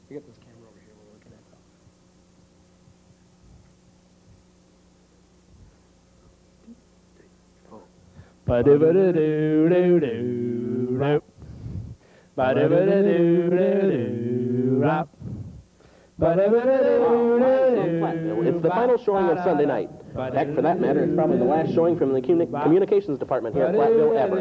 We got this camera over here we're looking at. Oh. Ba-da-ba-da-doo-doo-doo-doo. Ba-da-ba-da-doo-doo-doo-doo. Ba-da-ba-da-doo-doo-doo. It's the final showing of Sunday night. Heck, for that matter, it's probably the last showing from the communications department here at Platteville ever.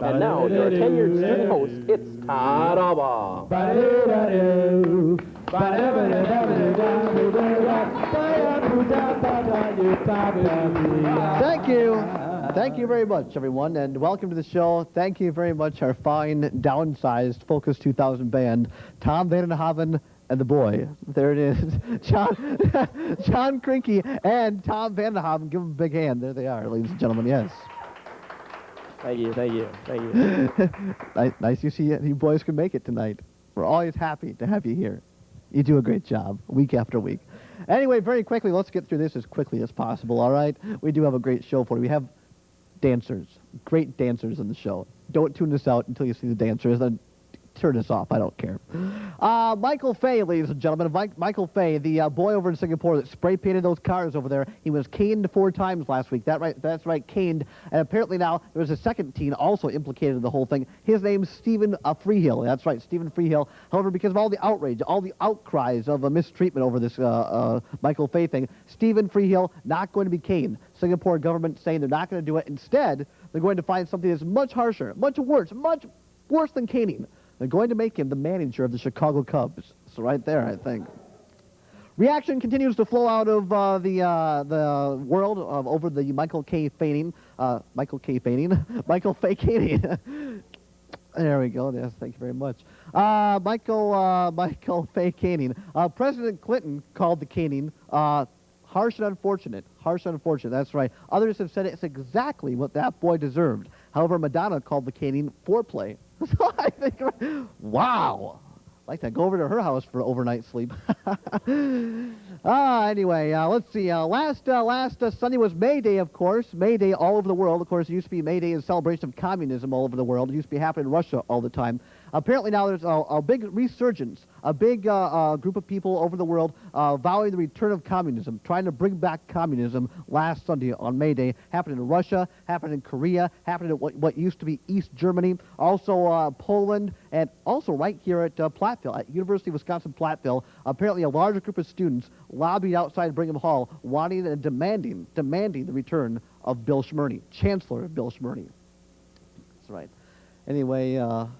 And now, your tenured student host, it's Todd Albaugh. Thank you. Thank you very much, everyone, and welcome to the show. Thank you very much, our fine, downsized Focus 2000 band, Tom Vandenhoven and the boy. There it is. John Krinke and Tom Vandenhoven. Give them a big hand. There they are, ladies and gentlemen. Yes. Thank you. Nice you see you boys can make it tonight. We're always happy to have you here. You do a great job, week after week. Anyway, very quickly, let's get through this as quickly as possible, all right? We do have a great show for you. We have dancers, great dancers in the show. Don't tune this out until you see the dancers, then turn this off. I don't care. Michael Fay, ladies and gentlemen. Michael Fay, the boy over in Singapore that spray painted those cars over there. He was caned 4 times last week. That's right, caned. And apparently now there was a second teen also implicated in the whole thing. His name's Stephen Freehill. That's right, Stephen Freehill. However, because of all the outrage, all the outcries of mistreatment over this Michael Fay thing, Stephen Freehill not going to be caned. Singapore government saying they're not going to do it. Instead, they're going to find something that's much harsher, much worse than caning. They're going to make him the manager of the Chicago Cubs. So right there, I think. Reaction continues to flow out of the world over the Michael Fay caning. There we go. Yes, thank you very much. Michael Fay caning. President Clinton called the caning harsh and unfortunate. Harsh and unfortunate. That's right. Others have said it's exactly what that boy deserved. However, Madonna called the caning foreplay. So I think, wow. I'd like to go over to her house for overnight sleep. Anyway, let's see. Last Sunday was May Day, of course. May Day all over the world. Of course, it used to be May Day, a celebration of communism all over the world. It used to be happening in Russia all the time. Apparently now there's a big resurgence, a big group of people over the world vowing the return of communism, trying to bring back communism last Sunday on May Day. Happened in Russia, happened in Korea, happened in what used to be East Germany, also Poland, and also right here at Platteville, at University of Wisconsin-Platteville. Apparently a larger group of students lobbied outside Brigham Hall, wanting and demanding the return of Bill Schmerney, Chancellor Bill Schmerney. That's right. Anyway,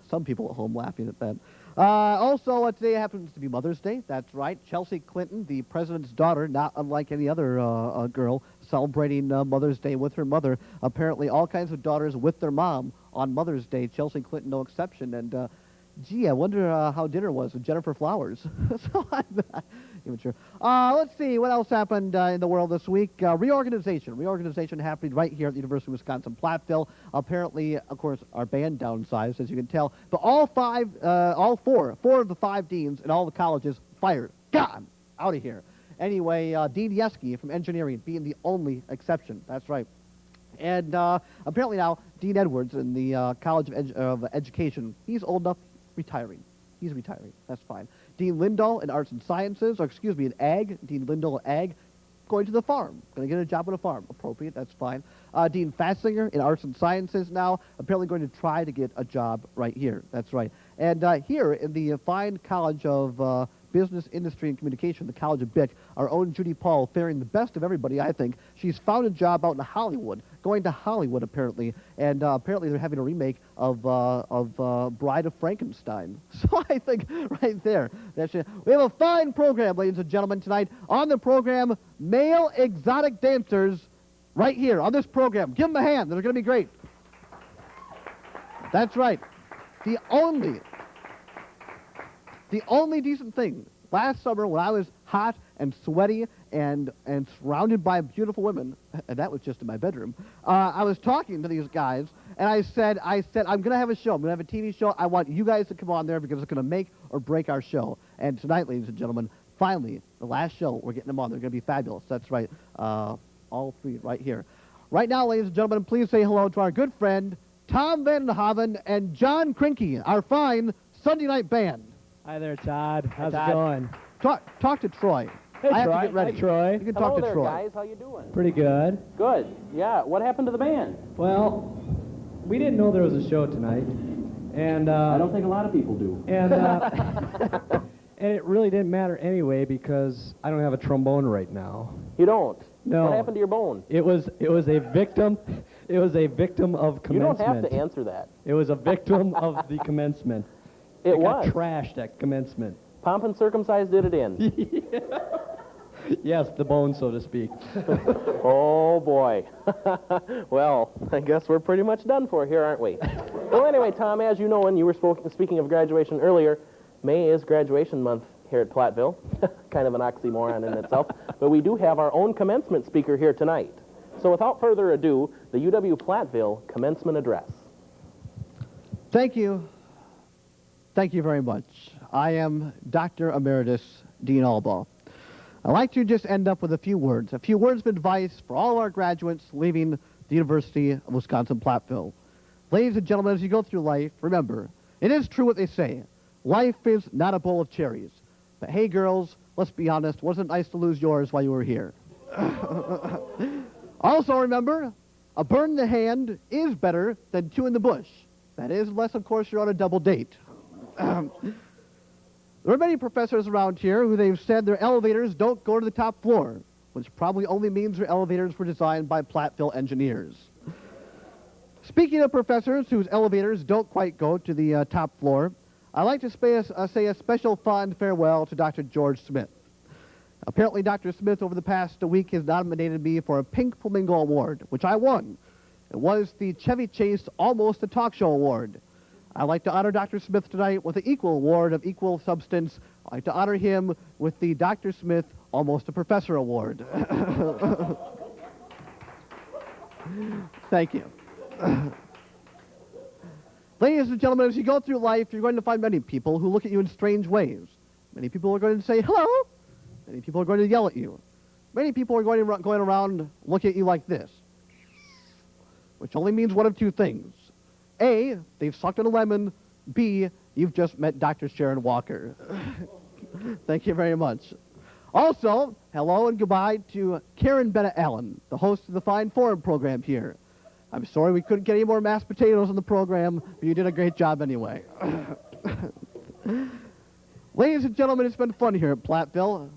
some people at home laughing at that. Also, today happens to be Mother's Day. That's right. Chelsea Clinton, the president's daughter, not unlike any other girl, celebrating Mother's Day with her mother. Apparently, all kinds of daughters with their mom on Mother's Day. Chelsea Clinton, no exception. And, gee, I wonder how dinner was with Jennifer Flowers. So I'm not even sure. Let's see what else happened in the world this week. Reorganization. Reorganization happening right here at the University of Wisconsin-Platteville. Apparently, of course, our band downsized, as you can tell. But all four of the 5 deans in all the colleges fired. Gone. Out of here. Anyway, Dean Yeske from engineering being the only exception. That's right. And apparently now, Dean Edwards in the College of Education, he's old enough, retiring. He's retiring. That's fine. Dean Lindahl in Arts and Sciences, or excuse me, in Ag. Dean Lindahl in Ag, going to the farm. Going to get a job on a farm. Appropriate. That's fine. Dean Fassinger in Arts and Sciences now, apparently going to try to get a job right here. That's right. And here in the fine College of Business, Industry, and Communication, the College of BIC, our own Judy Paul, faring the best of everybody, I think. She's found a job out in Hollywood, going to Hollywood, apparently, and apparently they're having a remake of Bride of Frankenstein. So I think right there, we have a fine program, ladies and gentlemen, tonight. On the program, male exotic dancers right here on this program. Give them a hand. They're going to be great. That's right. The only decent thing, last summer when I was hot and sweaty and surrounded by beautiful women, and that was just in my bedroom, I was talking to these guys, and I said, I'm going to have a show. I'm going to have a TV show. I want you guys to come on there because it's going to make or break our show. And tonight, ladies and gentlemen, finally, the last show, we're getting them on. They're going to be fabulous. That's right. All three right here. Right now, ladies and gentlemen, please say hello to our good friend, Tom Van Haven and John Krinke, our fine Sunday night band. Hi there, Todd. How's Todd. it going? Talk to Troy. Hey, I have Troy. to get ready. Hi, Troy. You can Hello talk to there, Troy. guys. How you doing? Pretty good. Good. Yeah. What happened to the band? Well, we didn't know there was a show tonight, and I don't think a lot of people do. and and it really didn't matter anyway because I don't have a trombone right now. You don't? No. What happened to your bone? It was a victim. It was a victim of You don't commencement. have to answer that. It was a victim of the commencement. It got was. trashed at commencement. Pomp and circumcised did it in. Yes, the bone, so to speak. Oh, boy. Well, I guess we're pretty much done for here, aren't we? Well, anyway, Tom, as you know, when you were speaking of graduation earlier, May is graduation month here at Platteville. Kind of an oxymoron in itself. But we do have our own commencement speaker here tonight. So without further ado, the UW-Platteville commencement address. Thank you. Thank you very much. I am Dr. Emeritus Dean Albaugh. I'd like to just end up with a few words of advice for all our graduates leaving the University of Wisconsin-Platteville. Ladies and gentlemen, as you go through life, remember, it is true what they say. Life is not a bowl of cherries. But hey, girls, let's be honest, wasn't it nice to lose yours while you were here? Also remember, a bird in the hand is better than two in the bush. That is, unless, of course, you're on a double date. There are many professors around here who they've said their elevators don't go to the top floor, which probably only means their elevators were designed by Platteville engineers. Speaking of professors whose elevators don't quite go to the top floor, I'd like to say a special fond farewell to Dr. George Smith. Apparently, Dr. Smith, over the past week, has nominated me for a Pink Flamingo Award, which I won. It was the Chevy Chase Almost a Talk Show Award. I'd like to honor Dr. Smith tonight with the equal award of equal substance. I'd like to honor him with the Dr. Smith Almost a Professor Award. Thank you. Ladies and gentlemen, as you go through life, you're going to find many people who look at you in strange ways. Many people are going to say hello. Many people are going to yell at you. Many people are going around looking at you like this, which only means one of two things. A, they've sucked on a lemon. B, you've just met Dr. Sharon Walker. Thank you very much. Also, hello and goodbye to Karen Bennett Allen, the host of the Fine Forum program here. I'm sorry we couldn't get any more mashed potatoes on the program, but you did a great job anyway. Ladies and gentlemen, it's been fun here at Platteville.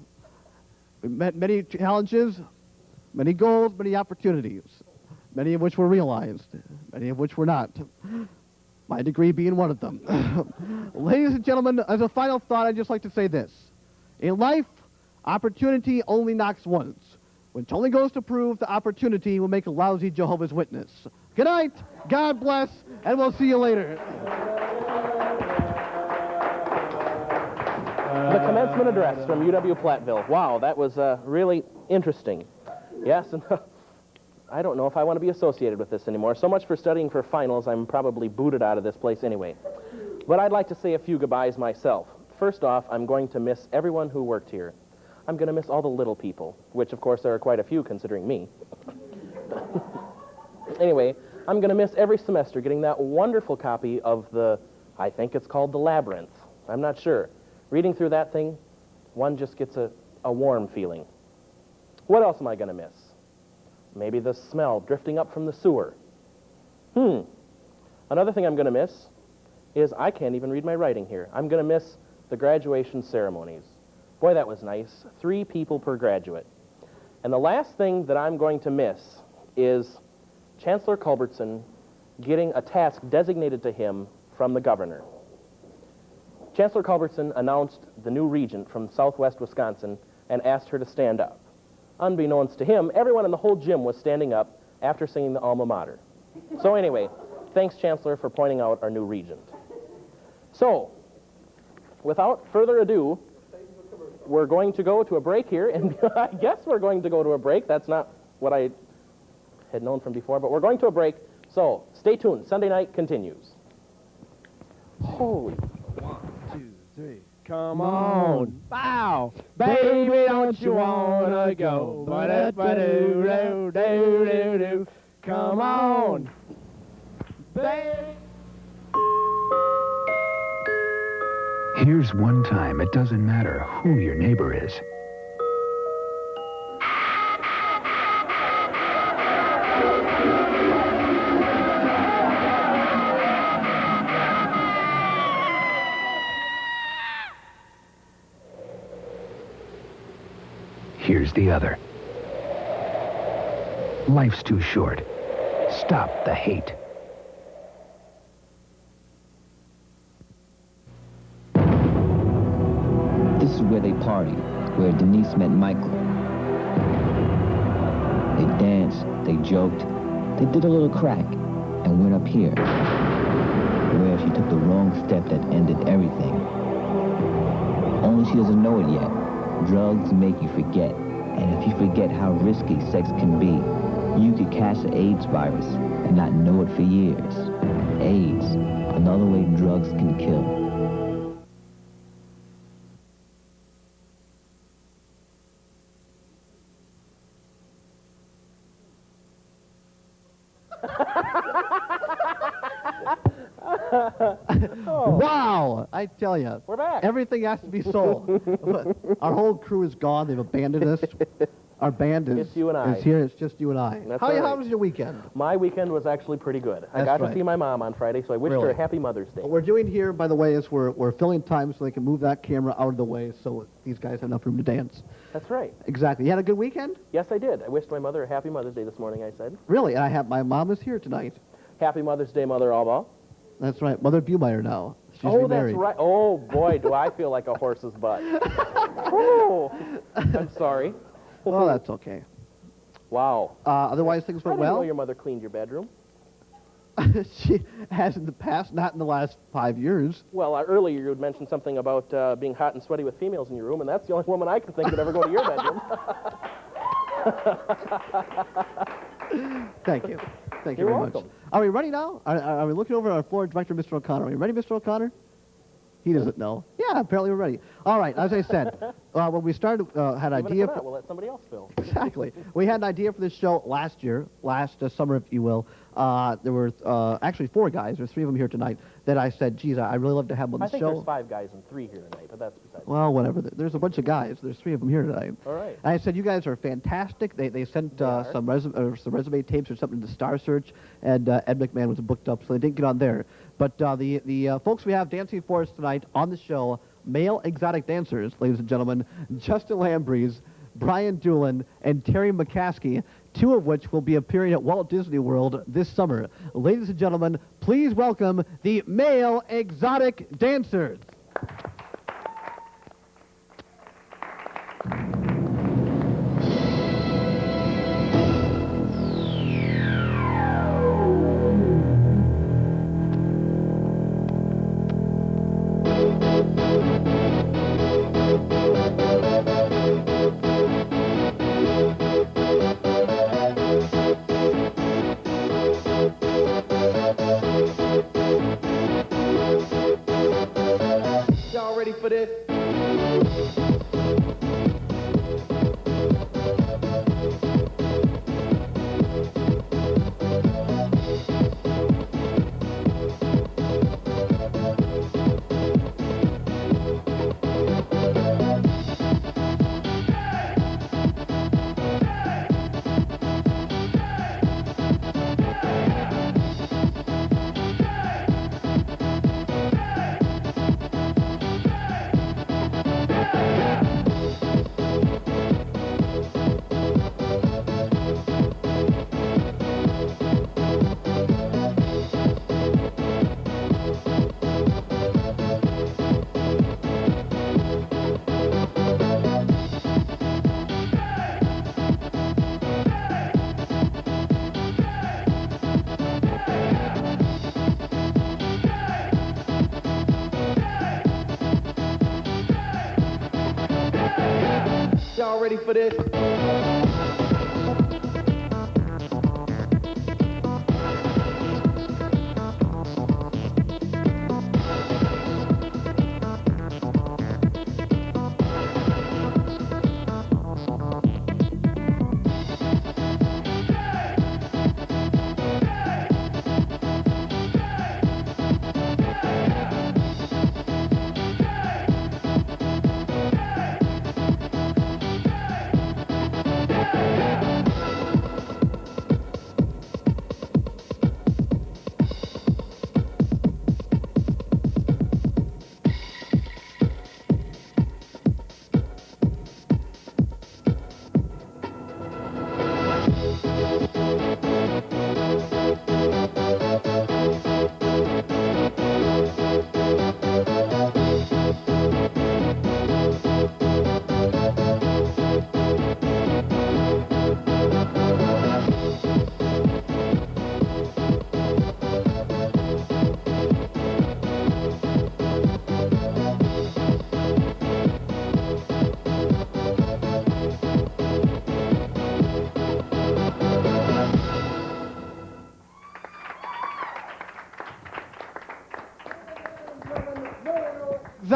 We've met many challenges, many goals, many opportunities, many of which were realized, many of which were not. My degree being one of them. Ladies and gentlemen, as a final thought, I'd just like to say this. In life, opportunity only knocks once, which only goes to prove the opportunity will make a lousy Jehovah's Witness. Good night, God bless, and we'll see you later. The commencement address from UW-Platteville. Wow, that was really interesting. Yes, and I don't know if I want to be associated with this anymore. So much for studying for finals. I'm probably booted out of this place anyway. But I'd like to say a few goodbyes myself. First off, I'm going to miss everyone who worked here. I'm going to miss all the little people, which, of course, there are quite a few considering me. Anyway, I'm going to miss every semester getting that wonderful copy of I think it's called The Labyrinth. I'm not sure. Reading through that thing, one just gets a warm feeling. What else am I going to miss? Maybe the smell drifting up from the sewer. Another thing I'm going to miss is I can't even read my writing here. I'm going to miss the graduation ceremonies. Boy, that was nice. 3 people per graduate. And the last thing that I'm going to miss is Chancellor Culbertson getting a task designated to him from the governor. Chancellor Culbertson announced the new regent from southwest Wisconsin and asked her to stand up. Unbeknownst to him, everyone in the whole gym was standing up after singing the alma mater. So anyway, thanks, Chancellor, for pointing out our new regent. So, without further ado, we're going to go to a break here, and I guess we're going to go to a break. That's not what I had known from before, but we're going to a break. So, stay tuned. Sunday night continues. Holy. 1, 2, 3. Come on. Bow. Baby, don't you wanna go? Ba-da-ba-doo-doo-doo-doo-doo. Come on. Baby. Here's one time it doesn't matter who your neighbor is. Here's the other. Life's too short. Stop the hate. This is where they partied, where Denise met Michael. They danced, they joked, they did a little crack, and went up here, where she took the wrong step that ended everything. Only she doesn't know it yet. Drugs make you forget, and if you forget how risky sex can be, you could catch the AIDS virus and not know it for years. AIDS, another way drugs can kill. Wow! I tell you. We're back. Everything has to be sold. Our whole crew is gone. They've abandoned us. Our band is, It's you and I. is here. It's just you and I. That's How all right. was your weekend? My weekend was actually pretty good. I That's got to right. see my mom on Friday, so I wished her Really? a happy Mother's Day. What we're doing here, by the way, is we're filling time so they can move that camera out of the way so these guys have enough room to dance. That's right. Exactly. You had a good weekend? Yes, I did. I wished my mother a happy Mother's Day this morning, I said. Really? And I have my mom is here tonight. Happy Mother's Day, Mother Alba. That's right. Mother Bumeyer now. She's Oh, remarried. that's right. Oh, boy, do I feel like a horse's butt. Oh, I'm sorry. Oh, that's okay. Wow. Otherwise, things I went didn't know well. your mother cleaned your bedroom. She has in the past, not in the last 5 years. Well, earlier you had mentioned something about being hot and sweaty with females in your room, and that's the only woman I can think would ever go to your bedroom. Thank you. Thank you You're very welcome. much. Are we ready now? Are we looking over our floor director, Mr. O'Connor? Are we ready, Mr. O'Connor? He doesn't know. Yeah, apparently we're ready. All right, as I said, when we started, had an Even idea if we're for... not, we'll let somebody else fill. Exactly. We had an idea for this show last summer, if you will. There were actually 4 guys. There's 3 of them here tonight that I said, geez, I'd really love to have on the I think show. there's 5 guys and 3 here tonight, but that's besides. Well, whatever. There's a bunch of guys. There's 3 of them here tonight. All right. And I said, you guys are fantastic. They sent are. some resume tapes or something to Star Search, and Ed McMahon was booked up, so they didn't get on there. But the folks we have dancing for us tonight on the show, male exotic dancers, ladies and gentlemen, Justin Lambrese, Brian Doolin, and Terry McCaskey, 2 of which will be appearing at Walt Disney World this summer. Ladies and gentlemen, please welcome the male exotic dancers. Y'all ready for this? Y'all ready for this?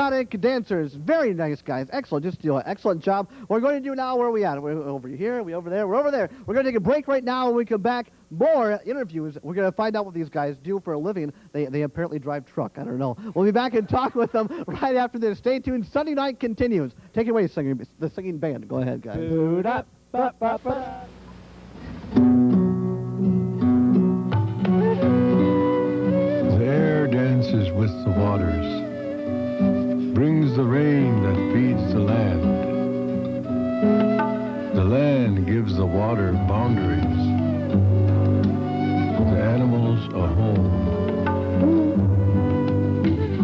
exotic dancers. Very nice, guys. Excellent. Just do an excellent job. We're going to do now, where are we at? We're over here, we over there, we're over there. We're going to take a break right now. When we come back, more interviews. We're going to find out what these guys do for a living. They apparently drive truck. I don't know. We'll be back and talk with them right after this. Stay tuned. Sunday night continues. Take it away, the singing band. Go ahead, guys. The air dances with the waters, brings the rain that feeds the land. The land gives the water boundaries, the animals a home.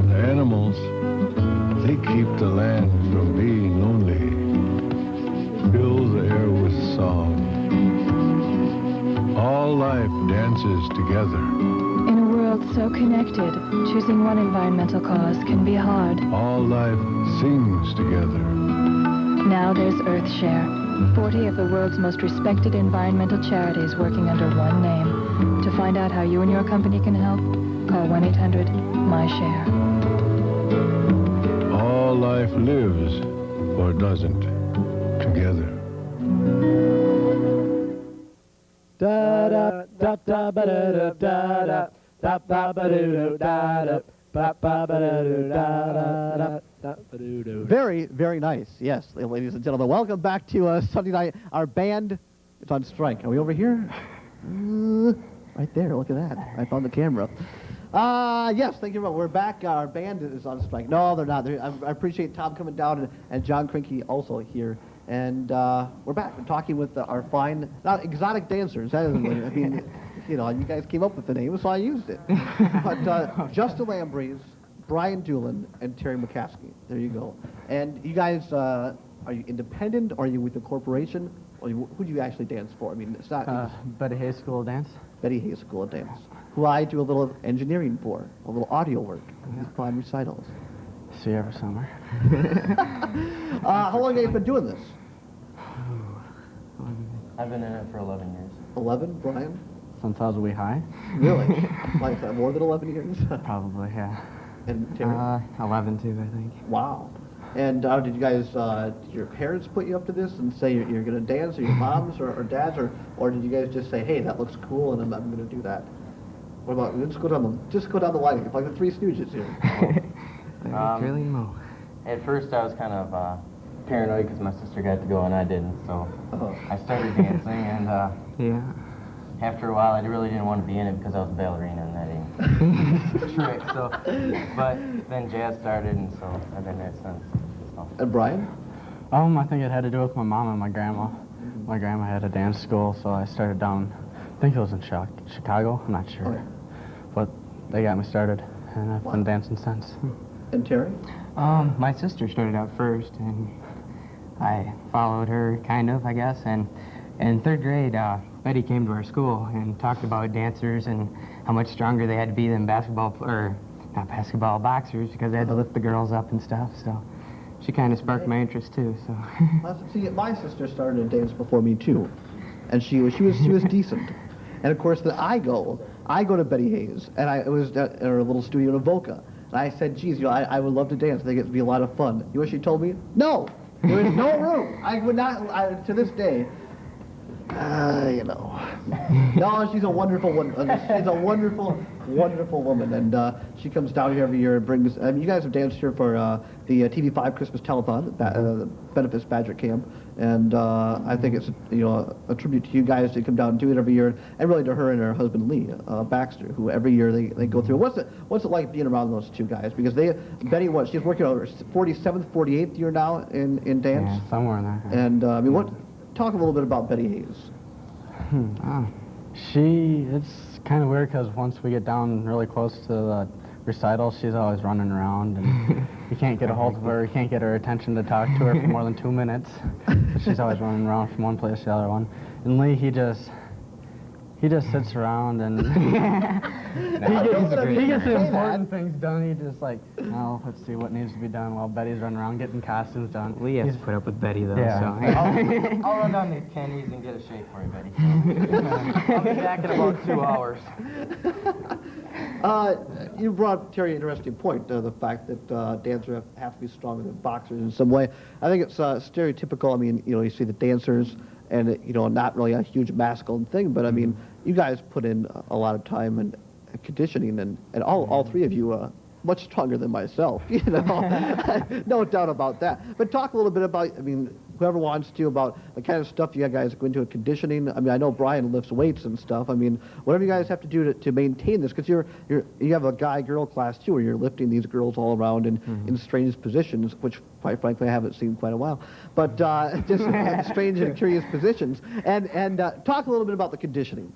The animals, they keep the land from being lonely, fill the air with song. All life dances together. In a world so connected, choosing one environmental cause can be hard. All life sings together. Now there's EarthShare, 40 of the world's most respected environmental charities working under one name. To find out how you and your company can help, call 1-800-MY-SHARE. All life lives, or doesn't, together. Da da da da ba da da da da da ba ba do da da ba ba ba do da da da ba do. Very, very nice. Yes, ladies and gentlemen. Welcome back to Sunday night. Our band is on strike. Are we over here? Right there. Look at that. I found the camera. Yes, thank you. We're back. Our band is on strike. No, they're not. I appreciate Tom coming down and John Krinke also here. And we're back. We're talking with our fine, not exotic dancers. I mean, you guys came up with the name, so I used it. But Justin Lambrese, Brian Doolin, and Terry McCaskey. There you go. And you guys, are you independent? Are you with a corporation? Or who do you actually dance for? I mean, it's not... Betty Hayes School of Dance. Betty Hayes School of Dance, who I do a little engineering for, a little audio work, fun recitals. See you every summer. How long have you been doing this? I've been in it for 11 years. 11, Brian? Since I was a wee high. Really? Like more than 11 years? Probably, yeah. And Terry? 11 too, I think. Wow. And did you guys, did your parents put you up to this and say you're going to dance, or your moms or dads, or did you guys just say, hey, that looks cool and I'm going to do that? What about, let's go down the line, like the Three Stooges here. Really Mo. At first I was kind of paranoid because my sister got to go and I didn't, so I started dancing, and Yeah. after a while I really didn't want to be in it because I was a ballerina and that ain't trick, so, but then jazz started, and so I've been there since. So. And Brian? I think it had to do with my mom and my grandma. My grandma had a dance school, so I started down, I think it was in Chicago, I'm not sure. Okay. But they got me started, and I've been dancing since. And Terry? My sister started out first, and I followed her, kind of, I guess. And in third grade, Betty came to our school and talked about dancers and how much stronger they had to be than boxers, because they had to lift the girls up and stuff. So she kind of sparked my interest too. So. See, my sister started to dance before me too, and she was decent. And of course, I go to Betty Hayes, and it was at her little studio in Avoca. And I said, geez, I would love to dance. I think it'd be a lot of fun. You know what she told me? No, there is no room. I would not, to this day, No, she's a wonderful one. She's a wonderful, wonderful woman. And she comes down here every year and brings, you guys have danced here for the TV-5 Christmas Telethon, the Benefits Badger Camp. And I think it's a tribute to you guys to come down and do it every year, and really to her and her husband Lee Baxter, who every year they go through. What's it like being around those two guys? Because Betty, she's working on her 47th, 48th year now in dance. Yeah, somewhere in there. And talk a little bit about Betty Hayes. It's kind of weird because once we get down really close to the recital, she's always running around, and you can't get a hold of her, you can't get her attention to talk to her for more than 2 minutes. So she's always running around from one place to the other one. And Lee, he just sits around and He gets the important things done. He just like, no, let's see what needs to be done while Betty's running around getting costumes done. We have to put up with Betty, though, Yeah. so... I'll run down to Kenny's and get a shake for you, Betty. I'll be back in about 2 hours. You brought, Terry, an interesting point, the fact that dancers have to be stronger than boxers in some way. I think it's stereotypical. I mean, you see the dancers and, not really a huge masculine thing, but I mean, you guys put in a lot of time and conditioning, and all three of you much stronger than myself, no doubt about that. But talk a little bit about, I mean, whoever wants to, about the kind of stuff you guys go into with conditioning. I mean, I know Brian lifts weights and stuff. I mean, whatever you guys have to do to maintain this, because you have a guy-girl class too, where you're lifting these girls all around in strange positions, which quite frankly I haven't seen in quite a while. But just strange and curious positions. And talk a little bit about the conditioning.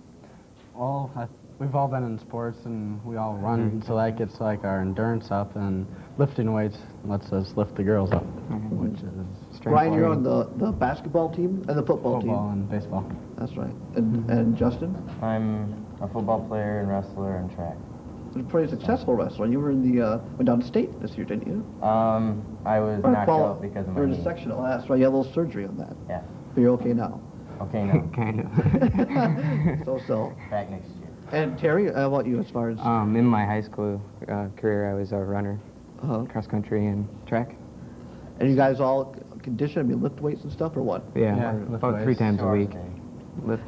Well, we've all been in sports and we all run, so that gets like our endurance up, and lifting weights lets us lift the girls up, which is strength. Brian, you're on the basketball team and the football team. Football and baseball. That's right. And Justin? I'm a football player and wrestler and track. You're a pretty successful wrestler. You were in the went down to state this year, didn't you? I was knocked out because of my You were in knee. a sectional. That's right. You had a little surgery on that. Yeah. But you're okay now. Okay, now. kind of. So. Back next year. And Terry, how about you as far as? In my high school career, I was a runner, cross country and track. And you guys all condition? I mean, lift weights and stuff, or what? Yeah, lift about weights. 3 times a week.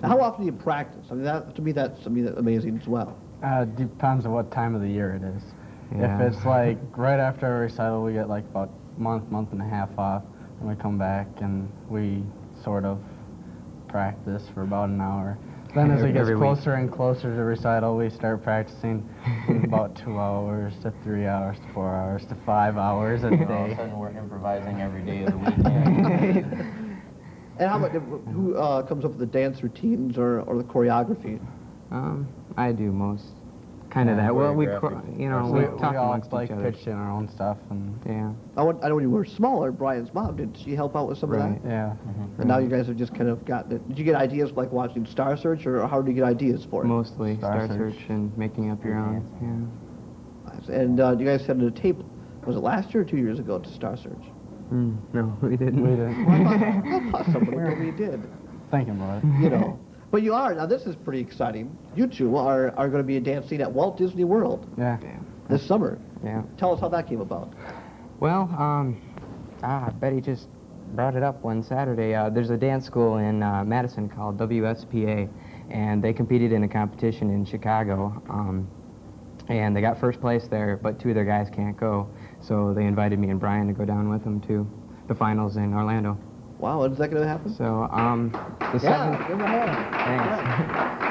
How often do you practice? I mean, that to me, that's something that's amazing as well. Depends on what time of the year it is. Yeah. If it's like right after a recital, we get like about month and a half off, and we come back and we sort of practice for about an hour. Then as it gets closer and closer to recital, we start practicing from about 2 hours to 3 hours to 4 hours to 5 hours a All of a day. sudden, we're improvising every day of the weekend. And how about who comes up with the dance routines or the choreography? I do most. Kind of that. Well, we talk We all amongst like each other. pitch in our own stuff, and Yeah. I know when you were smaller, Brian's mom, did she help out with some Right. of that? yeah. And now you guys have just kind of gotten it. Did you get ideas like watching Star Search, or how did you get ideas for it? Mostly Star Star Search and making up your own. Yeah. And you guys sent a tape, was it last year or 2 years ago, to Star Search? No, we didn't. We didn't. I thought somebody told me you did. Thinking about it. But you are, now this is pretty exciting. You two are going to be dancing at Walt Disney World Yeah. this summer. Yeah. Tell us how that came about. Well, Betty just brought it up one Saturday. There's a dance school in Madison called WSPA, and they competed in a competition in Chicago, and they got first place there, but 2 of their guys can't go, so they invited me and Brian to go down with them to the finals in Orlando. Wow, when's that going to happen? So, the 7th... give 'em a hand.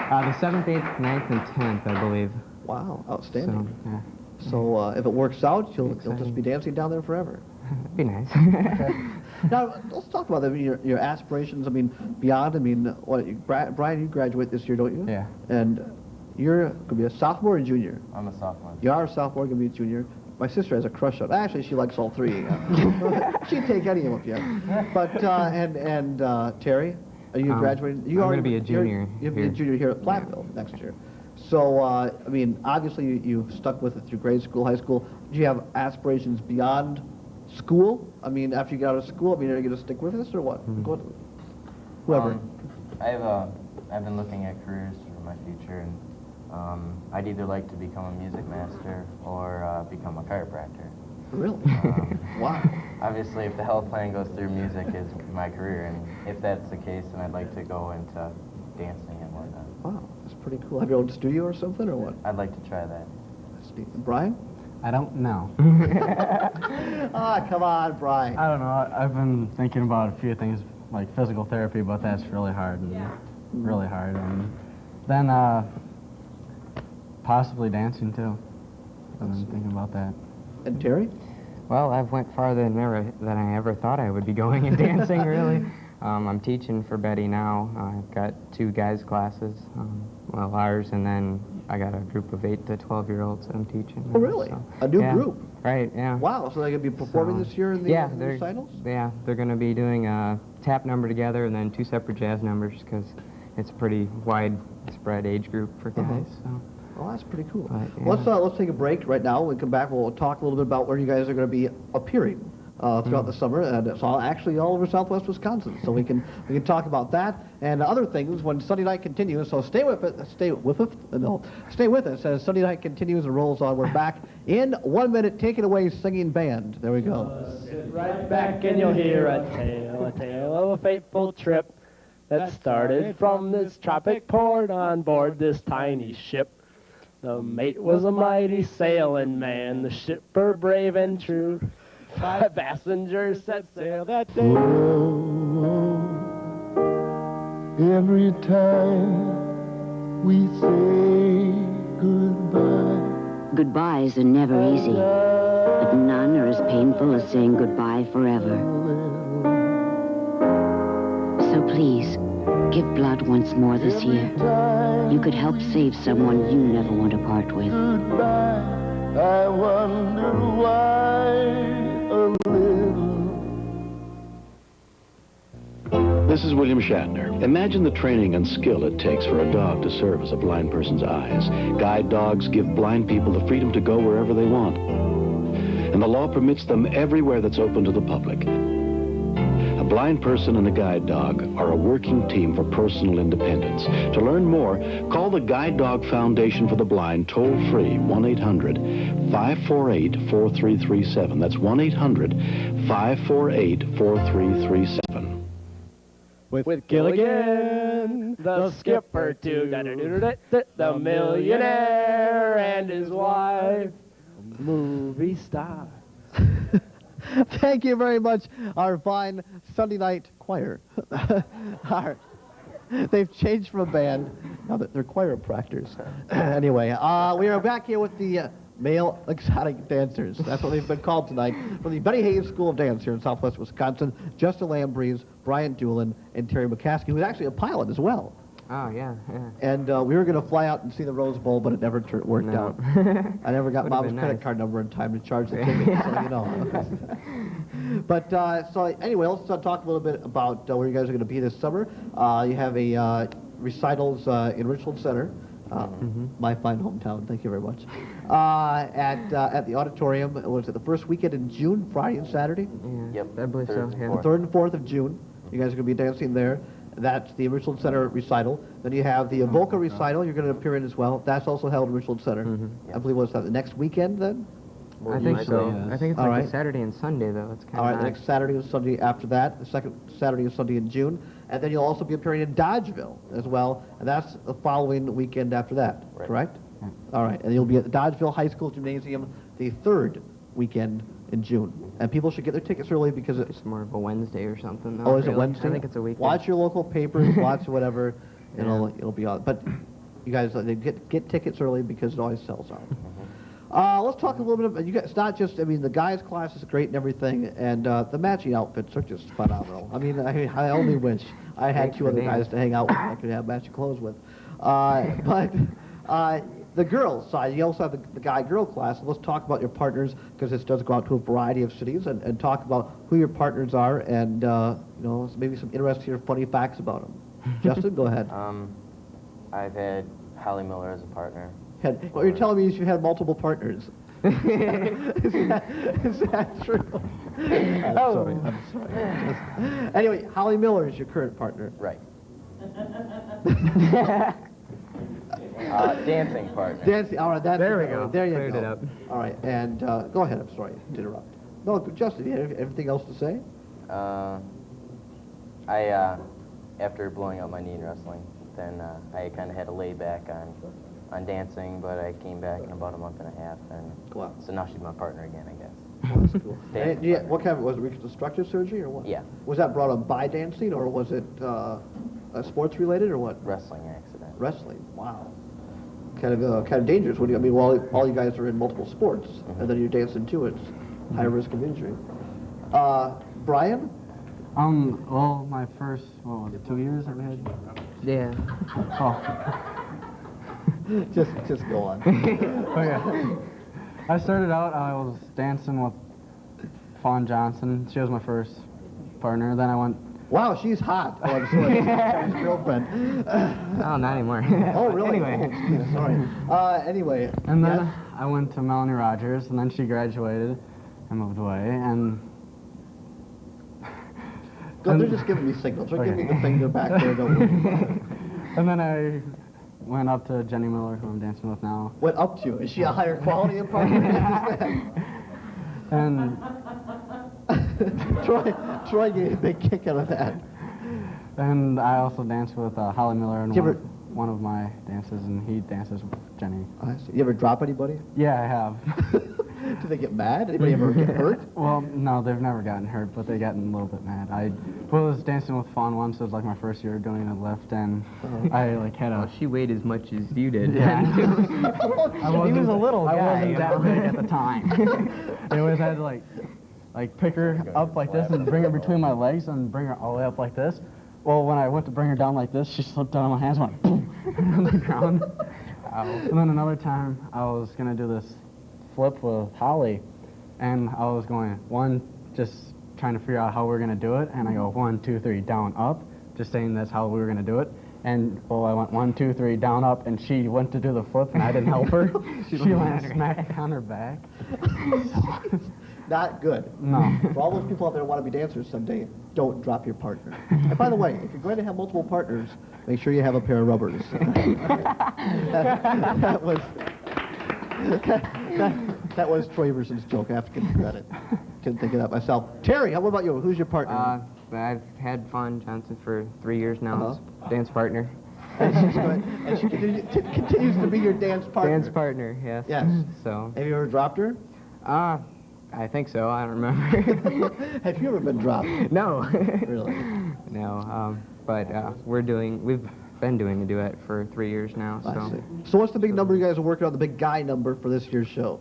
Thanks. The 7th, 8th, 9th, and 10th, I believe. Wow, So, outstanding. yeah. So if it works out, you'll just Exciting. be dancing down there forever. It'd be nice. Now, let's talk about that. Your aspirations, I mean, beyond, I mean, Brian, you graduate this year, don't you? Yeah. And you're going to be a sophomore or junior? I'm a sophomore. You are a sophomore, going to be a junior. My sister has a crush on. Actually, she likes all three. She'd take any of them, yeah. But Terry, are you graduating? I'm going to be a junior. You'll be a junior here at Platteville next year. So, I mean, obviously you stuck with it through grade school, high school. Do you have aspirations beyond school? I mean, after you get out of school, I mean, are you going to stick with this or what? Whoever. I've been looking at careers for my future, and I'd either like to become a music master or become a chiropractor. Really? Wow. Obviously, if the health plan goes through, music is my career, and if that's the case, then I'd like to go into dancing and whatnot. Wow, that's pretty cool. Have your own studio or something, or what? I'd like to try that. That's neat. Brian? I don't know. Come on, Brian. I don't know. I've been thinking about a few things like physical therapy, but that's really hard. Really hard. And then possibly dancing too. I've been thinking about that. And Terry? Well, I've went farther than I ever thought I would be going in dancing, really. I'm teaching for Betty now. I've got 2 guys' classes, ours, and then I got a group of 8 to 12-year-olds I'm teaching. Oh, really? So, A new yeah. group? Right, yeah. Wow, so they're going to be performing So, this year in the recitals? Yeah, they're going to be doing a tap number together and then 2 separate jazz numbers because it's a pretty widespread age group for guys. So. Oh, that's pretty cool. Right, yeah. Let's take a break right now. When we come back, we'll talk a little bit about where you guys are going to be appearing throughout the summer, and it's actually all over Southwest Wisconsin. So we can talk about that and other things when Sunday night continues. So stay with us as Sunday night continues and rolls on. We're back in 1 minute. Take it away, singing band. There we go. Sit right back and you'll hear a tale of a fateful trip that started from this tropic port on board this tiny ship. The mate was a mighty sailing man, the shipper brave and true. 5 passengers set sail that day. Every time we say goodbye. Goodbyes are never easy, but none are as painful as saying goodbye forever. So please, give blood once more this year. You could help save someone you never want to part with. Goodbye, I wonder why a little. This is William Shatner. Imagine the training and skill it takes for a dog to serve as a blind person's eyes. Guide dogs give blind people the freedom to go wherever they want. And the law permits them everywhere that's open to the public. A blind person and a guide dog are a working team for personal independence. To learn more, call the Guide Dog Foundation for the Blind toll-free 1-800-548-4337. That's 1-800-548-4337. With Gilligan, the skipper too, the millionaire and his wife, movie star. Thank you very much, our fine Sunday night choir. They've changed from a band. Now that they're choir practice. Anyway, we are back here with the male exotic dancers. That's what they've been called tonight. From the Betty Hayes School of Dance here in Southwest Wisconsin, Justin Lambrese, Brian Doolin, and Terry McCaskey, who's actually a pilot as well. Oh, yeah. And we were going to fly out and see the Rose Bowl, but it never worked out. I never got Would've Mom's been credit nice. card number in time to charge the ticket, so you know. But so anyway, let's talk a little bit about where you guys are going to be this summer. You have a recitals in Richland Center, my fine hometown. Thank you very much. At the auditorium. Was it the first weekend in June, Friday and Saturday? Yeah, yep, I believe so. Yeah. The 3rd and 4th of June. You guys are going to be dancing there. That's the Richland Center recital. Then you have the Evoca recital you're going to appear in as well. That's also held in Richland Center. I believe what's that, the next weekend then? I think so. Yes. I think it's All like right. a Saturday and Sunday, though. It's kind All of right, the next Saturday and Sunday after that, the second Saturday and Sunday in June. And then you'll also be appearing in Dodgeville as well, and that's the following weekend after that, correct? All right, and you'll be at the Dodgeville High School Gymnasium the 3rd weekend in June. And people should get their tickets early because It's more of a Wednesday or something, though. Oh, is it really. Wednesday? I think it's a weekend. Watch your local papers, watch whatever, it'll be on. But you guys, get tickets early because it always sells out. Let's talk a little bit about, it's not just, I mean, the guys' class is great and everything, and the matching outfits are just phenomenal. I mean, I only wish I had Thanks two for other being guys to hang out with I could have matching clothes with. But the girls' side, you also have the guy-girl class. Let's talk about your partners, because this does go out to a variety of cities, and talk about who your partners are, and maybe some interesting or funny facts about them. Justin, go ahead. I've had Holly Miller as a partner. What you're telling me is you had multiple partners. Is that true? I'm sorry. Anyway, Holly Miller is your current partner. Right. Dancing partner. Dancing. All right. There we go. There you Cleared go. it up. All right. And go ahead. I'm sorry to interrupt. No, Justin, you have anything else to say? After blowing out my knee in wrestling, then I kind of had to lay back on dancing, but I came back in about a month and a half, and Wow. so now she's my partner again, I guess. That's cool. Dancing And, what kind of, was it reconstructive surgery or what? Yeah. Was that brought on by dancing, or was it sports related, or what? Wrestling accident. Wrestling. Wow. Kind of dangerous. When you, I mean, all you guys are in multiple sports, and then you're dancing too. It's high risk of injury. Brian? Well, my first, 2 years I've had? Yeah. Oh. just go on. Okay. I started out, I was dancing with Fawn Johnson. She was my first partner. Then I went Wow, she's hot. Oh, I'm sorry. That's his girlfriend. Oh, not anymore. Oh, really? Anyway. Oh, excuse, sorry. Anyway. And then yes? I went to Melanie Rogers, and then she graduated and moved away, and... No, they're just giving me signals. They're giving me the finger back there. Don't worry. And then I went up to Jenny Miller, who I'm dancing with now. Went up to? Is she a higher quality of partner? And Troy gave a big kick out of that. and I also danced with Holly Miller in Did you ever- one of my dances, and he dances with Jenny. I see. You ever drop anybody? Yeah, I have. Do they get mad? Anybody ever get hurt? Well, no, they've never gotten hurt, but they gotten a little bit mad. I was dancing with Fawn once. It was like my first year doing a lift, and I like had a... Well, she weighed as much as you did. Yeah. He was a little guy. I wasn't that big at the time. I always had to like pick her up like this and bring her between my legs and bring her all the way up like this. Well, when I went to bring her down like this, she slipped down on my hands and went boom on the ground. And then another time, I was gonna do this flip with Holly, and I was going just trying to figure out how we were gonna do it, and I go 1, 2, 3, down, up, just saying that's how we were gonna do it. And well, I went 1, 2, 3, down, up, and she went to do the flip, and I didn't help her. She went smack on her back. Not good. No. For all those people out there who want to be dancers someday, don't drop your partner. And by the way, if you're going to have multiple partners, make sure you have a pair of rubbers. that was Troy Everson's joke. I have to give him credit. Couldn't think of that myself. Terry, what about you? Who's your partner? I've had Fawn Johnson for 3 years now. Dance partner. And she continues to be your dance partner. Dance partner, yes. Yes. So. Have you ever dropped her? I think so. I don't remember. Have you ever been dropped? No. Really? No. But we've been doing a duet for 3 years now. So. I see. So what's the big number you guys are working on? The big guy number for this year's show?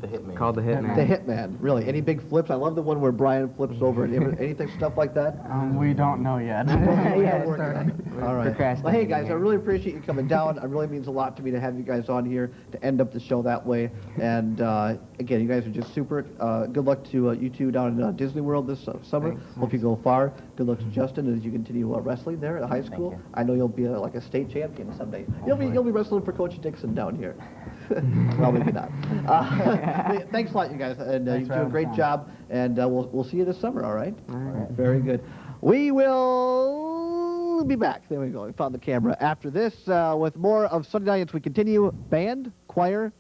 The Hitman. Called the Hitman. The Hitman. Really? Any big flips? I love the one where Brian flips over. Anything stuff like that? We don't know yet. All right. Well, hey guys, I really appreciate you coming down. It really means a lot to me to have you guys on here to end up the show that way. And again, you guys are just super. Good luck to you two down in Disney World this summer. Thanks. Hope you go far. Good luck to Justin as you continue wrestling there at high school. you. I know you'll be like a state champion someday. You'll be wrestling for Coach Dixon down here. Well, maybe not. Thanks a lot, you guys, and you do a great job. And we'll see you this summer. All right. All right. Very good. We will be back. There we go. We found the camera. After this, with more of Sunday Nights, we continue. Band, choir,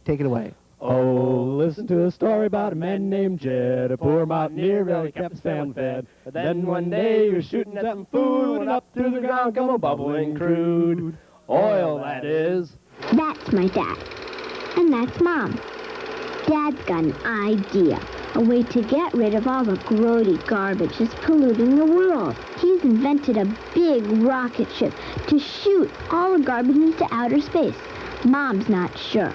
take it away. Oh, listen to a story about a man named Jed, a poor mountaineer, really kept his family fed. But then one day he was shooting at some food, and up through the ground come a bubbling crude. Oil, that is. That's my dad. And that's Mom. Dad's got an idea. A way to get rid of all the grody garbage that's polluting the world. He's invented a big rocket ship to shoot all the garbage into outer space. Mom's not sure.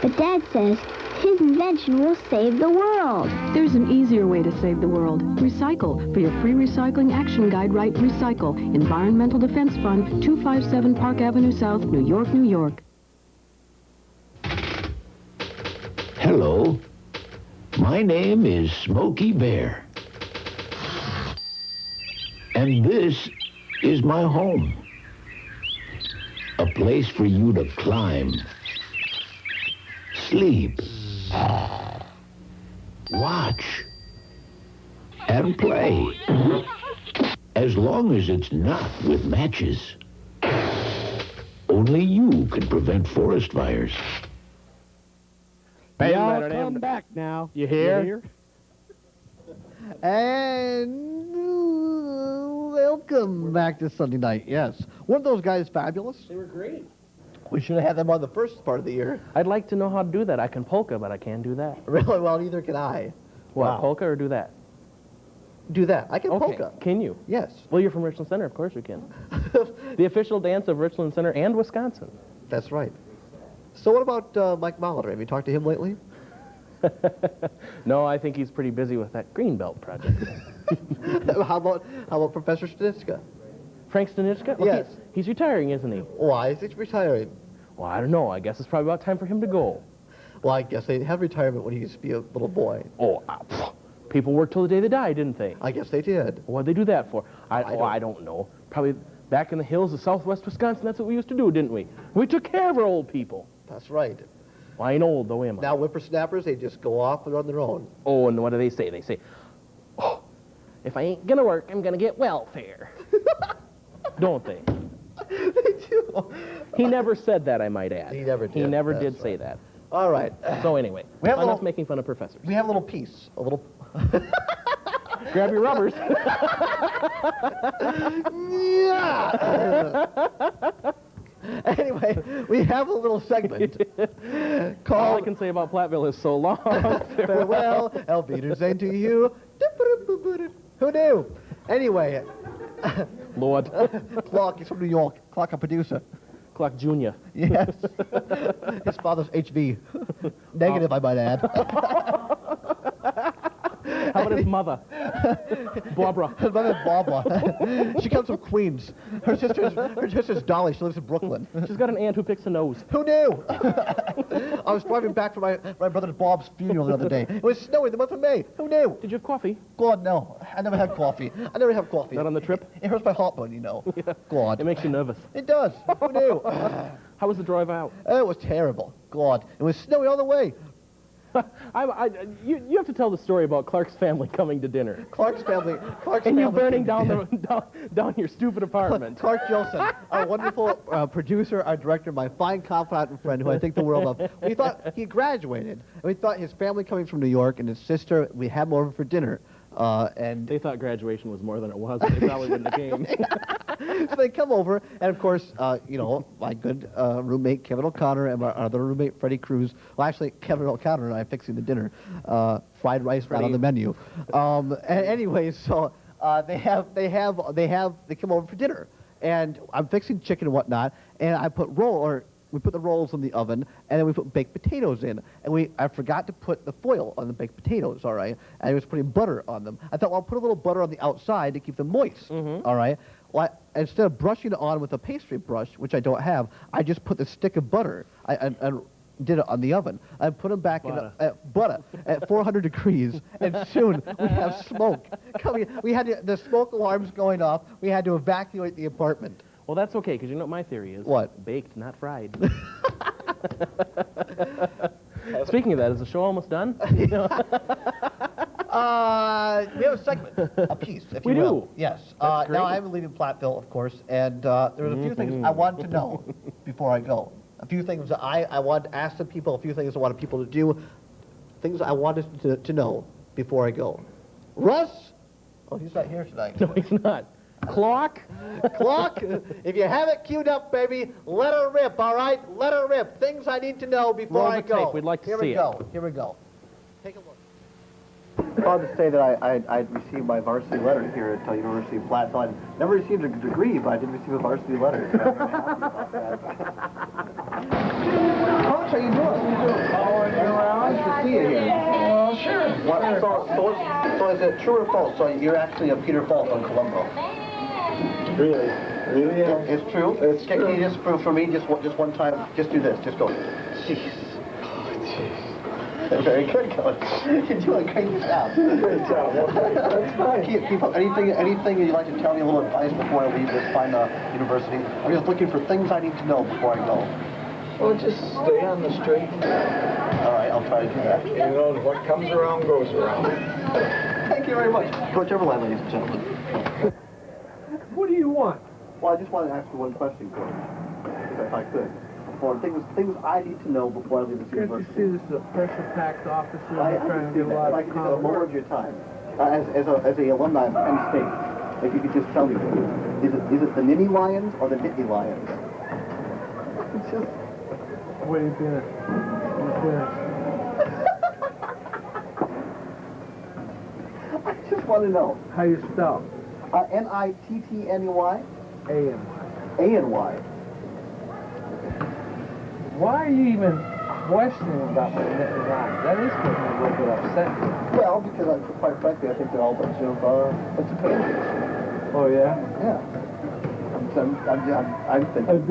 But Dad says his invention will save the world. There's an easier way to save the world. Recycle. For your free recycling action guide, write Recycle. Environmental Defense Fund, 257 Park Avenue South, New York, New York. Hello. My name is Smokey Bear. And this is my home. A place for you to climb, sleep, watch, and play. As long as it's not with matches. Only you can prevent forest fires. Y'all come back now. You hear? And welcome back to Sunday Night. Yes. Weren't those guys fabulous? They were great. We should have had them on the first part of the year. I'd like to know how to do that. I can polka, but I can't do that. Really? Well, neither can I. What, Wow. polka or do that? Do that. I can Okay. polka. Can you? Yes. Well, you're from Richland Center. Of course you can. The official dance of Richland Center and Wisconsin. That's right. So what about Mike Molitor? Have you talked to him lately? No, I think he's pretty busy with that Greenbelt project. How about Professor Staniska? Frank Staniska? Well, Yes. He's retiring, isn't he? Why is he retiring? Well, I don't know. I guess it's probably about time for him to go. Well, I guess they have retirement when he used to be a little boy. Oh, People worked till the day they died, didn't they? I guess they did. What'd they do that for? I don't know. Probably back in the hills of southwest Wisconsin, that's what we used to do, didn't we? We took care of our old people. That's right. Well, I ain't old, though, am I? Now whippersnappers, they just go off and on their own. Oh, and what do they say? They say, oh, if I ain't gonna work, I'm gonna get welfare. Don't they? They do. He never said that, I might add. He never did. He never That's did say right. that. All right. So anyway, We have a enough little- making fun of professors. We have a little piece. A little... Grab your rubbers. Yeah. Anyway, we have a little segment called... All I can say about Platteville is so long. Farewell, I'll Wiedersehen to you. Who knew? Anyway, Lord. Clark, he's from New York. Clark, a producer. Clark Jr. Yes. His father's HV. Negative, I might add. How about his mother? Barbara. His mother's Barbara. She comes from Queens. Her sister's Dolly. She lives in Brooklyn. She's got an aunt who picks a nose. Who knew? I was driving back from my brother Bob's funeral the other day. It was snowing the month of May. Who knew? Did you have coffee? God, no. I never had coffee. I never have coffee. Not on the trip? It hurts my heartburn, you know. Yeah. God. It makes you nervous. It does. Who knew? How was the drive out? It was terrible. God. It was snowing all the way. You have to tell the story about Clark's family coming to dinner. Clark's family. And you burning down down your stupid apartment. Clark Jolson, our wonderful producer, our director, my fine confidant and friend who I think the world of. We thought he graduated. And we thought his family coming from New York and his sister, we had him over for dinner. And they thought graduation was more than it was. They probably wouldn't have came. So they come over, and of course, you know, my good roommate Kevin O'Connor and my other roommate Freddie Cruz. Well, actually, Kevin O'Connor and I fixing the dinner. Fried rice not on the menu. Anyway, so they come over for dinner, and I'm fixing chicken and whatnot, and I put we put the rolls in the oven, and then we put baked potatoes in. And I forgot to put the foil on the baked potatoes, all right? And I was putting butter on them. I thought, well, I'll put a little butter on the outside to keep them moist, all right? Well, instead of brushing it on with a pastry brush, which I don't have, I just put the stick of butter. I did it on the oven. I put them back in butter at 400 degrees, and soon we have smoke coming. We had the smoke alarms going off. We had to evacuate the apartment. Well, that's okay, because you know what my theory is? What? Baked, not fried. Speaking of that, is the show almost done? We have a segment, a piece, if you will. do? Yes. That's great. Now, I'm leaving Platteville, of course, and there's a few things I want to know before I go. A few things that I want to ask the people, a few things I wanted people to do, things I wanted to know before I go. Russ? Oh, he's not here tonight. No, he's not. Clock? Clock, if you have it queued up, baby, let her rip, all right? Let her rip. Things I need to know before Roll I the go. tape. We'd like to Here see we it. go. Here we go. Take a look. Proud to say that I'd received my varsity letter here at University of Platteville. I never received a degree, but I did receive a varsity letter. So I'm very happy about that. Coach, how you doing? Nice to see you here. Well, sure. So is it true or false? So you're actually a Peter Falk on Columbo? Really? Really? It's true? Can you just, for me, just one time, just do this. Just go. Jeez. Very good, Coach. You're doing a great job. Great job. That's fine. Keep up. Anything you'd like to tell me, a little advice before I leave this fine university? I'm just looking for things I need to know before I go. Well, just stay on the straight and narrow. All right, I'll try to do that. You know, what comes around goes around. Thank you very much. Coach Everline, ladies and gentlemen. What do you want? Well, I just wanted to ask you one question, Coach, if I could. For things I need to know before I leave this Can't you university. see this is a pressure-packed office and I you're trying to can do see a that. lot If I of could just have a calm moment work? of your time, as a alumni of Penn State, if you could just tell me, is it the Ninny Lions or the Nittany Lions? It's just... What are you doing? I just want to know. How you spell? Nittany? A-M-Y. A-N-Y. Why are you even questioning about my Nittany Lions? That is getting a little bit upset. Well, because quite frankly, I think they're all a bunch of pansies. Oh, yeah? Yeah. I'm thinking.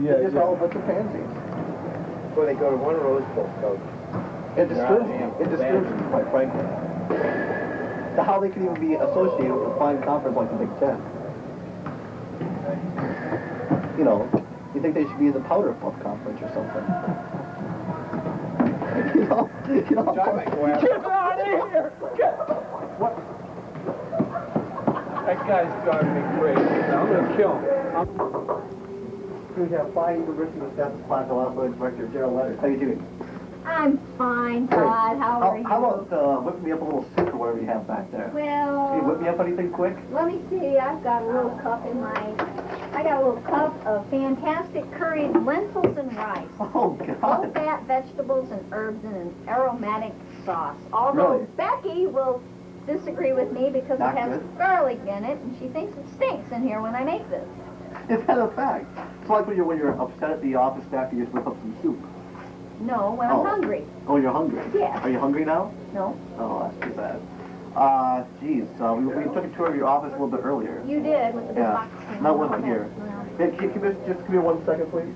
They're just all a bunch of pansies. Well, they go to one Rose Bowl, Coach. It disturbs me. It disturbs me, quite frankly. How they can even be associated with a fine conference like the Big Ten. You know, you think they should be in the Powder Puff Conference or something. you know. Get out of here! What? That guy's driving me crazy. I'm going to kill him. We have fine University of Wisconsin Athletic Director Gerald Leonard. How you doing? I'm fine, Todd. How are you? How about whipping me up a little soup or whatever you have back there? Well, Can you whip me up anything quick? let me see. I've got a little cup in my... I got a little cup of fantastic curried lentils and rice. Oh, God. Low-fat vegetables and herbs in an aromatic sauce. Although Really? Becky will disagree with me because Not it has good? garlic in it, and she thinks it stinks in here when I make this. Is that a fact? It's like when you're upset at the office staff, you just whip up some soup. No, when I'm hungry. Oh, you're hungry? Yes. Are you hungry now? No. Oh, that's too bad. Geez, we took a tour of your office a little bit earlier. You did with the big Yeah, box. not wasn't here. Hey, can you just give me 1 second, please?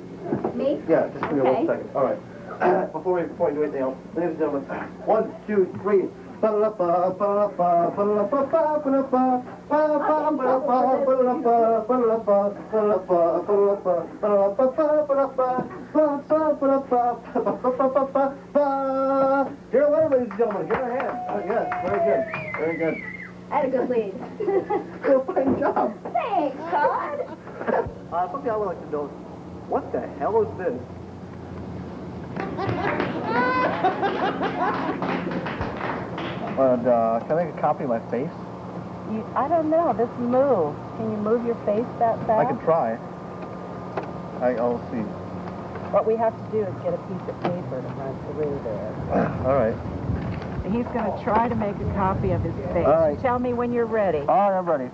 Me? Yeah, just give me Okay. 1 second. All right. Before we do anything else, ladies and gentlemen, 1, 2, 3. Gerald Leonard, ladies and gentlemen, give her a hand. Yes, very good. Very good. I had a good lead. Fine job. Thanks, Todd. Something I would like to know, what the hell is this? And, can I make a copy of my face? I don't know. This moves. Can you move your face that fast? I can try. I'll see. What we have to do is get a piece of paper to run through there. All right. He's going to try to make a copy of his face. All right. You tell me when you're ready. All right, I'm ready.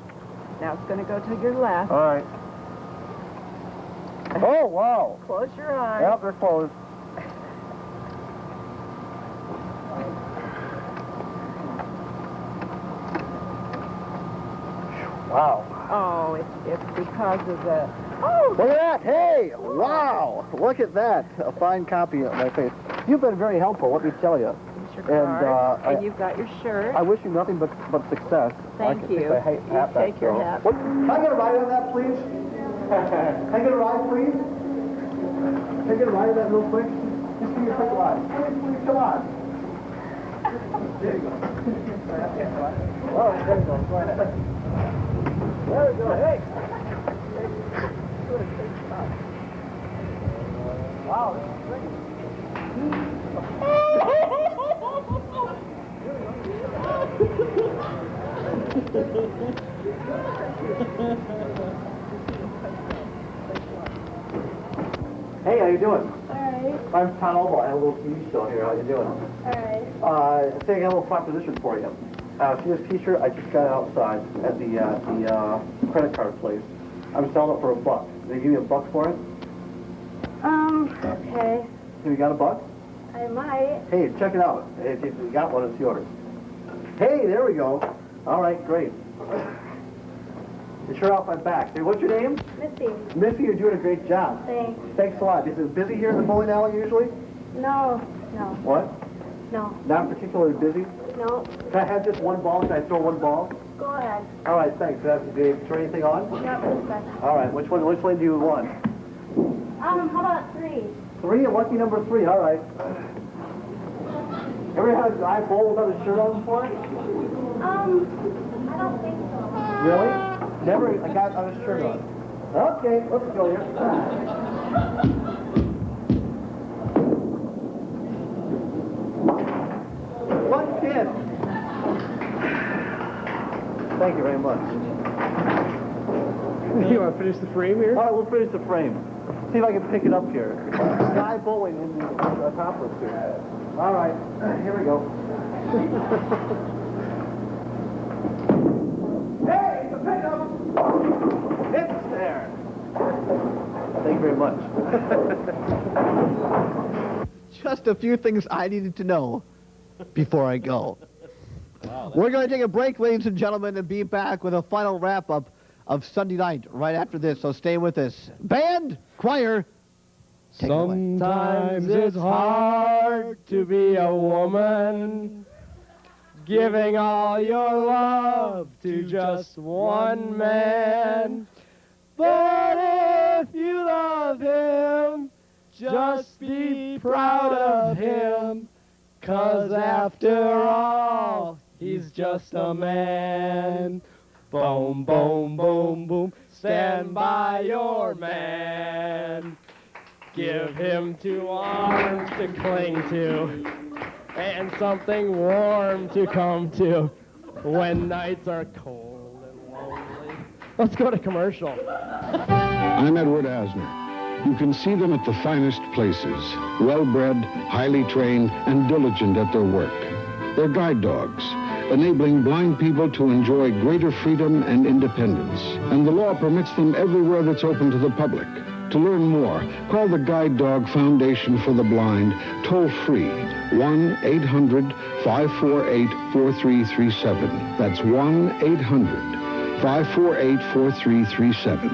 Now it's going to go to your left. All right. Oh, wow. Close your eyes. Yep, they're closed. Wow. Oh, it's because of the... Oh! Look at that. Hey, wow. Look at that. A fine copy of my face. You've been very helpful, let me tell you. Your card, and you've got your shirt. I wish you nothing but success. Thank you. You Take your hat. Can I get a ride on that, please? Can I get a ride, please? Can I get a ride on that real quick? Just give me a quick ride. Please, come on. There you go. All right, there you go. Go ahead. There we go. Hey. Wow, this is great. Hey, how you doing? All right. I'm Tom Oval. I have a little TV show here. How you doing? All right. Saying a little proposition for you. See this T-shirt? I just got it outside at the credit card place. I'm selling it for $1. They give you $1 for it? Okay. Have you got $1? I might. Hey, check it out. If you got one, it's yours. Hey, there we go. All right, great. You're sure off my back. Hey, what's your name? Missy. Missy, you're doing a great job. Thanks. Thanks a lot. Is it busy here in the bowling alley usually? No. What? No. Not particularly busy? No. Can I have just one ball? Can I throw one ball? Go ahead. All right, thanks. Do you throw anything on? Not for a second. All right, which one do you want? How about 3? 3, and lucky number 3, all right. Ever had a guy bowl without a shirt on before? I don't think so. Really? Never a guy without a shirt on. Okay, let's go here. One pin. Thank you very much. You want to finish the frame here? All right, we'll finish the frame. See if I can pick it up here. Guy bowling in the topless here. All right, here we go. Hey, the pickup! It's there. Thank you very much. Just a few things I needed to know before I go. Wow, we're going to take a break, ladies and gentlemen, and be back with a final wrap-up of Sunday night right after this, so stay with us. Band, choir, take it away. Sometimes it's hard to be a woman. giving all your love to just one man. But if you love him, just be proud of him, 'cause after all, he's just a man. Boom, boom, boom, boom, stand by your man. Give him 2 arms to cling to, and something warm to come to when nights are cold and lonely. Let's go to commercial. I'm Edward Asner. You can see them at the finest places, well-bred, highly trained, and diligent at their work. They're guide dogs, enabling blind people to enjoy greater freedom and independence. And the law permits them everywhere that's open to the public. To learn more, call the Guide Dog Foundation for the Blind, toll-free, 1-800-548-4337. That's 1-800-548-4337.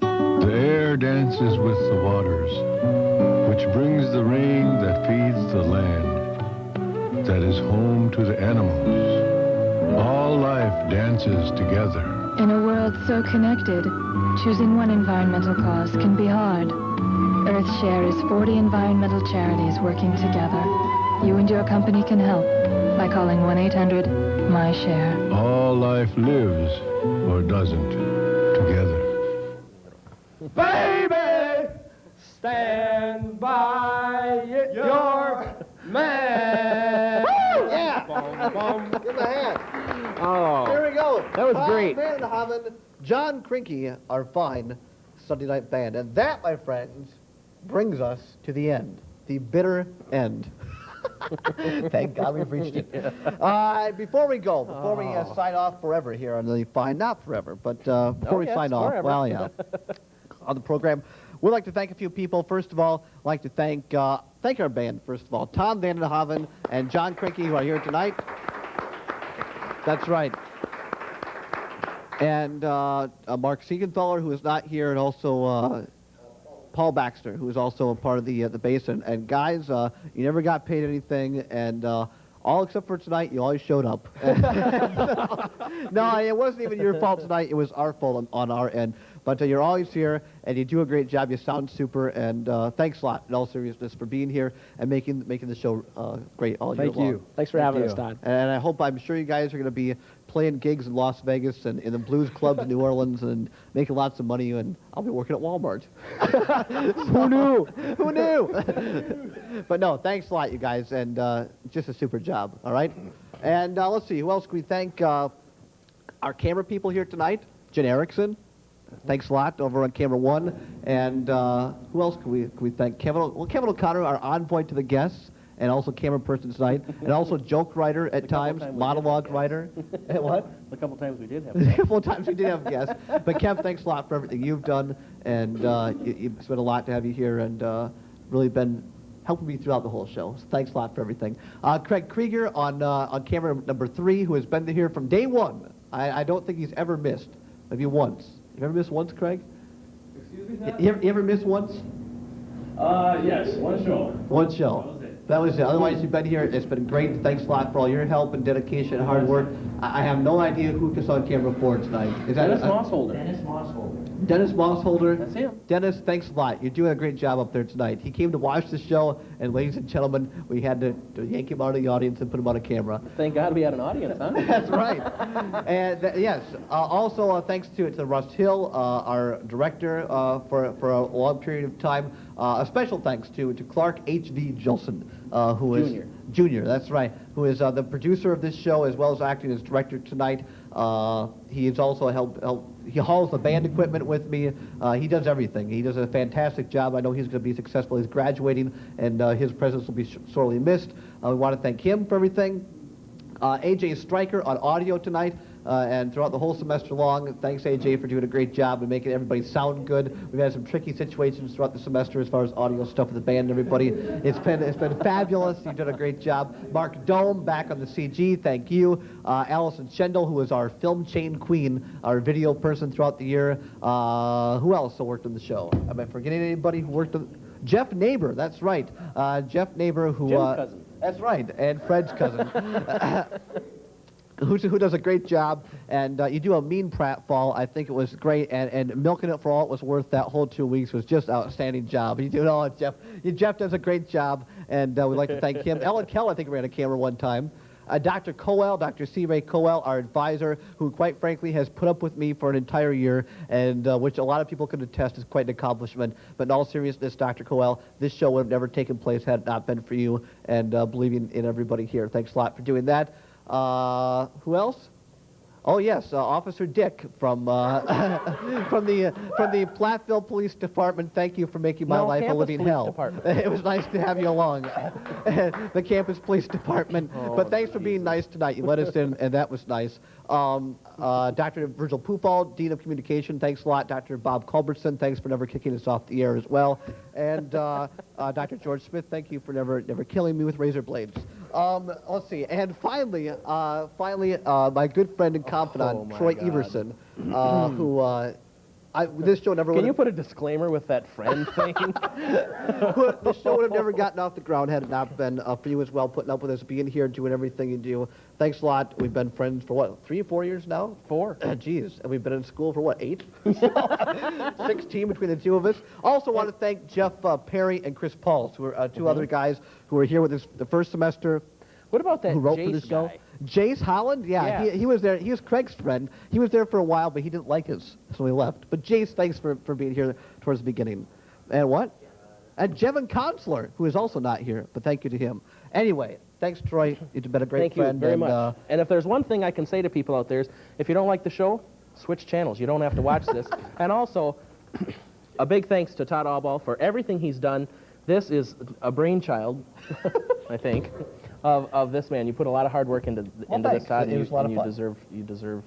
The air dances with the waters, which brings the rain that feeds the land, that is home to the animals. All life dances together. In a world so connected, choosing one environmental cause can be hard. EarthShare is 40 environmental charities working together. You and your company can help by calling 1-800-MY-SHARE. All life lives, or doesn't, together. Baby, stand by your man. Woo! Yeah. Boom, boom. Give him a hand. Oh. Here we go. That was great. Van Haven, John Krinke, our fine Sunday night band. And that, my friends, brings us to the end. The bitter end. Thank God we've reached it. Before we go, before we sign off forever here on the fine, not forever, but before we sign off, forever. well, yeah, on the program, we'd like to thank a few people. First of all, I'd like to thank our band, first of all, Tom Van Haven and John Krinke, who are here tonight. That's right. And Mark Siegenthaler, who is not here, and also Paul Baxter, who is also a part of the bass. And guys, you never got paid anything, and all except for tonight, you always showed up. No, it wasn't even your fault tonight. It was our fault on our end. But you're always here, and you do a great job. You sound super, and thanks a lot, in all seriousness, for being here and making the show great all year long. Thank you. Thanks for having us, Don. And I'm sure you guys are going to be playing gigs in Las Vegas and in the blues clubs in New Orleans and making lots of money, and I'll be working at Walmart. Who knew? Who knew? But no, thanks a lot, you guys, and just a super job, all right? And let's see, who else can we thank? Our camera people here tonight, Jen Erickson. Thanks a lot over on camera 1. And who else can we thank? Kevin O'Connor, our envoy to the guests, and also camera person tonight, and also joke writer at times, monologue writer. What? A couple times we did have A couple of times we did have guests. But Kev, thanks a lot for everything you've done, and it's been a lot to have you here, and really been helping me throughout the whole show. So thanks a lot for everything. Craig Krieger on camera number 3, who has been here from day 1. I don't think he's ever missed, maybe once. You ever missed once, Craig? Excuse me? You ever missed once? Yes, one show. One show. That was it. Otherwise, you've been here. It's been great. Thanks a lot for all your help and dedication and hard work. I have no idea who was on camera 4 tonight. Is that Dennis Mossholder. Dennis Mossholder? That's him. Dennis, thanks a lot. You're doing a great job up there tonight. He came to watch the show, and ladies and gentlemen, we had to yank him out of the audience and put him on a camera. Thank God we had an audience, huh? That's right. And yes, also thanks to Russ Hill, our director for a long period of time. A special thanks to Clark H.V. Gilson, who is Junior. That's right. Who is the producer of this show as well as acting as director tonight. He has also helped. He hauls the band equipment with me. He does everything. He does a fantastic job. I know he's going to be successful. He's graduating, and his presence will be sorely missed. We want to thank him for everything. AJ Stryker on audio tonight. And throughout the whole semester long, thanks AJ for doing a great job and making everybody sound good. We've had some tricky situations throughout the semester as far as audio stuff with the band and everybody. It's been fabulous. You've done a great job. Mark Dome back on the CG, thank you. Allison Schendel, who is our film chain queen, our video person throughout the year. Who else worked on the show? Am I forgetting anybody who worked on? Jeff Neighbor, that's right. Jeff Neighbor, who That's right, and Fred's cousin. Who does a great job, and you do a mean pratfall. I think it was great, and milking it for all it was worth that whole 2 weeks was just outstanding job. You do it all, Jeff. Jeff does a great job, and we'd like to thank him. Ellen Kell, I think, ran a camera one time. Dr. Coel, Dr. C. Ray Coel, our advisor, who quite frankly has put up with me for an entire year, and which a lot of people can attest is quite an accomplishment. But in all seriousness, Dr. Coel, this show would have never taken place had it not been for you and believing in everybody here. Thanks a lot for doing that. Who else? Oh yes, Officer Dick from from the Platteville Police Department. Thank you for making my life a living hell. It was nice to have you along, the Campus Police Department. But thanks for being nice tonight. You let us in, and that was nice. Dr. Virgil Pufall, Dean of Communication. Thanks a lot, Dr. Bob Culbertson. Thanks for never kicking us off the air as well. And Dr. George Smith. Thank you for never killing me with razor blades. Let's see. And finally, my good friend and confidant, Troy Everson, who this show never. Can you put a disclaimer with that friend thing? This show would have never gotten off the ground had it not been for you as well, putting up with us, being here, doing everything you do. Thanks a lot. We've been friends for what, 3 or 4 years now? 4. Geez, and we've been in school for what, 8? 16 between the two of us. Also want to thank Jeff Perry and Chris Pauls, who are two other guys who were here with us the first semester. What about that who wrote Jace for the show? guy? Jace Holland? Yeah. He was there. He was Craig's friend. He was there for a while, but he didn't like us, so he left. But Jace, thanks for being here towards the beginning. And what? And Jevin Consular, who is also not here, but thank you to him. Anyway, thanks, Troy. You've been a great friend. Thank you very much. And if there's one thing I can say to people out there is, if you don't like the show, switch channels. You don't have to watch this. And also, a big thanks to Todd Allball for everything he's done. This is a brainchild, I think, of this man. You put a lot of hard work into this, Todd, and you deserve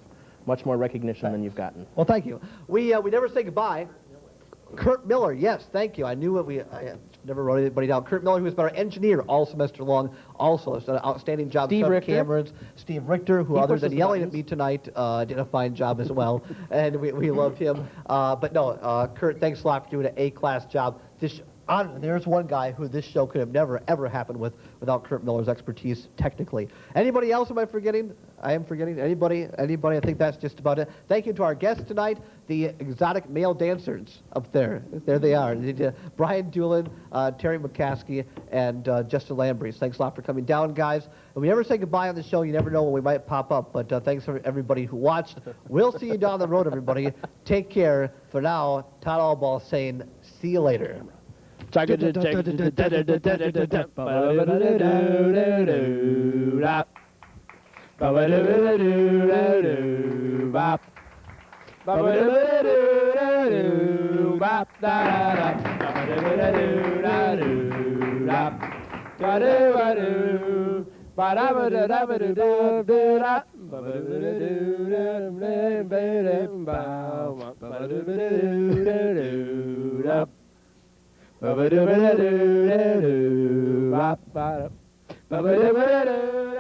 much more recognition than you've gotten. Well, thank you. We never say goodbye. Kurt Miller, yes, thank you. I knew it. I never wrote anybody down. Kurt Miller, who has been our engineer all semester long, also has done an outstanding job. Steve Richter. Cameras. Steve Richter, who other than yelling at me tonight, did a fine job as well, and we love him. But no, Kurt, thanks a lot for doing an A-class job. There's one guy who this show could have never, ever happened without Kurt Miller's expertise, technically. Anybody else am I forgetting? I am forgetting. Anybody? I think that's just about it. Thank you to our guests tonight, the exotic male dancers up there. There they are. Brian Doolin, Terry McCaskey, and Justin Lambrese. Thanks a lot for coming down, guys. And we never say goodbye on the show. You never know when we might pop up. But thanks for everybody who watched. We'll see you down the road, everybody. Take care. For now, Todd Allball saying, see you later. Ba-ba-da-ba-da-do-da-do, ba-ba-da-ba-da-do.